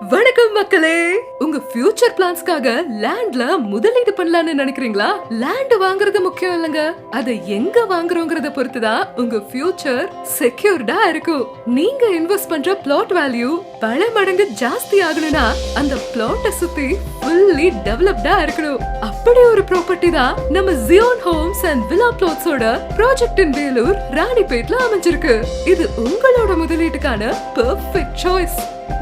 வணக்கம் மக்களே. உங்க ஃபியூச்சர் பிளான்ஸ்க்காக லேண்ட்ல முதலீடு பண்ணலாம்னு நினைக்கிறீங்களா? லேண்ட் வாங்குறது முக்கியம் இல்லங்க, அதை எங்க வாங்குறோங்கறத பொறுத்துதான் உங்க ஃபியூச்சர் செக்யூர்டா இருக்கும். நீங்க இன்வெஸ்ட் பண்ற பிளாட் வேல்யூ பல மடங்கு ஜாஸ்தி ஆகணும்னா அந்த பிளாட்டை சுத்தி ஃபுல்லி டெவலப்டா இருக்கணும். அப்படி ஒரு ப்ராப்பர்ட்டி தான் நம்ம ஜியோன் ஹோம்ஸ் அண்ட் வில்லா பிளாட்ஸோட ப்ராஜெக்ட் இன் வேலூர் ராணிப்பேட்ல அமைஞ்சிருக்கு. இது உங்களோட முதலீட்டுக்கான பெர்ஃபெக்ட் சாய்ஸ்.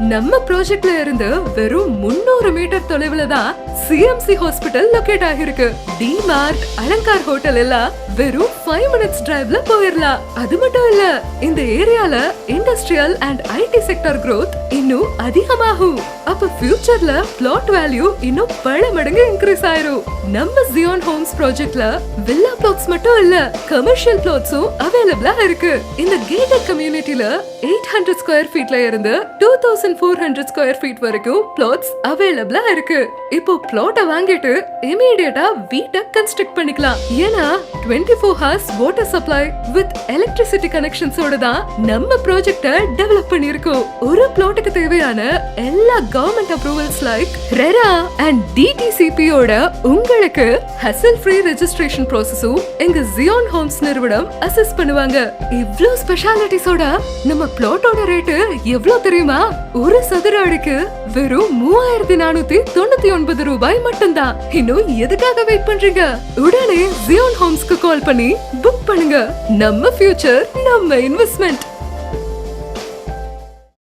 நம்ம ப்ராஜெக்ட்ல இருந்து வெறும் 300 மீட்டர் தொலைவுல தான் சிஎம்சி ஹாஸ்பிடல் லொகேட் ஆகிருக்கு. டிமார்ட், அலங்கார் ஹோட்டல் எல்லாம் வெறும் 5 மினிட்ஸ் டிரைவ்ல போயிடலாம். அது மட்டும் இல்ல, இந்த ஏரியால industrial and IT sector growth இன்னும் அதிகமாகும். அப்ப ஃபியூச்சர்ல பிளாட் வேல்யூ இன்னும் பல மடங்கு இன்க்ரீஸ் ஆயிரும். நம்ம ஜியோன் ஹோம்ஸ் ப்ராஜெக்ட்ல வில்லா பிளாட்ஸ் மட்டும் இல்ல, கமர்ஷியல் பிளாட்ஸும் அவைலபிளா இருக்கு. இந்த கேட்டட் கம்யூனிட்டில 800 ஸ்கொயர் ஃபீட்ல இருந்து 2400 ஸ்கொயர் ஃபீட் வரைக்கும் பிளாட்ஸ் அவைலபிளா இருக்கு. இப்போ பிளாட்டை வாங்கிட்டு இமிடியேட்டா வீட்டை கன்ஸ்ட்ரக்ட் பண்ணிக்கலாம். ஏன்னா 24 hours water supply with electricity கனெக்ஷன்ஸோட தான் நம்ம ப்ராஜெக்ட்டை டெவலப் பண்ணிருக்கோம். ஒரு பிளாட்டுக்கு தேவையான எல்லா government approvals like RERA and டிடிசிபியோட உங்களுக்கு ஹசல் ஃப்ரீ ரெஜிஸ்ட்ரேஷன் ப்ராசஸும் எங்க ஜியோன் ஹோம்ஸ் நிறுவனம் அசிஸ்ட் பண்ணுவாங்க. இவ்ளோ ஸ்பெஷாலிட்டிஸோட நம்ம பிளாட்டோட ரேட் எவ்வளவு தெரியுமா? ஒரு சதுர அடிக்கு வெறும் 3499 ரூபாய் மட்டும்தான். இன்னும் எதுக்காக வெயிட் பண்றீங்க? உடனே ஜியோன் ஹோம்ஸ்க்கு கால் பண்ணி புக் பண்ணுங்க. நம்ம ஃபியூச்சர், நம்ம இன்வெஸ்ட்மெண்ட்.